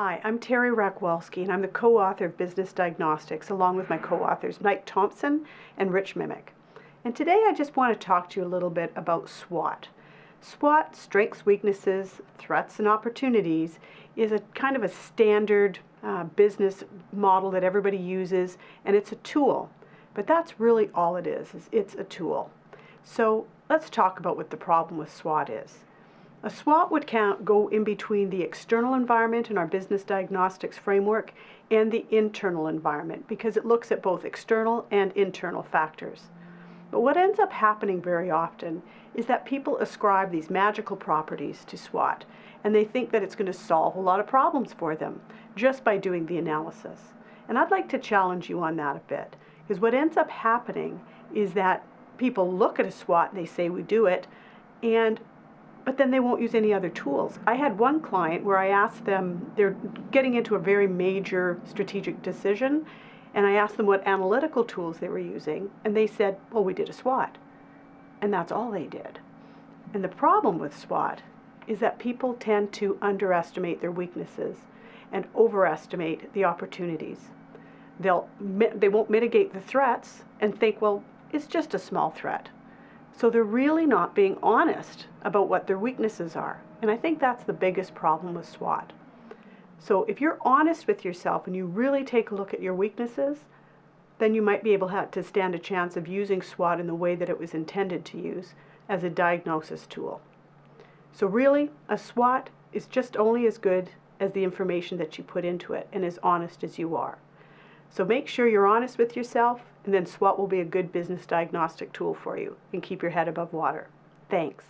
Hi, I'm Terry Rachwalski, and I'm the co-author of Business Diagnostics, along with my co-authors Mike Thompson and Rich Mimick. And today I just want to talk to you a little bit about SWOT. SWOT, strengths, weaknesses, threats, and opportunities, is a kind of a standard business model that everybody uses, and it's a tool. But that's really all it is it's a tool. So let's talk about what the problem with SWOT is. A SWOT would go in between the external environment in our business diagnostics framework and the internal environment because it looks at both external and internal factors. But what ends up happening very often is that people ascribe these magical properties to SWOT, and they think that it's going to solve a lot of problems for them just by doing the analysis. And I'd like to challenge you on that a bit, because what ends up happening is that people look at a SWOT and they say we do it, but then they won't use any other tools. I had one client where I asked them, they're getting into a very major strategic decision, and I asked them what analytical tools they were using, and they said, well, we did a SWOT. And that's all they did. And the problem with SWOT is that people tend to underestimate their weaknesses and overestimate the opportunities. They won't mitigate the threats and think, well, it's just a small threat. So they're really not being honest about what their weaknesses are. And I think that's the biggest problem with SWOT. So if you're honest with yourself and you really take a look at your weaknesses, then you might be able to stand a chance of using SWOT in the way that it was intended to use as a diagnosis tool. So really, a SWOT is just only as good as the information that you put into it and as honest as you are. So make sure you're honest with yourself, and then SWOT will be a good business diagnostic tool for you, and keep your head above water. Thanks.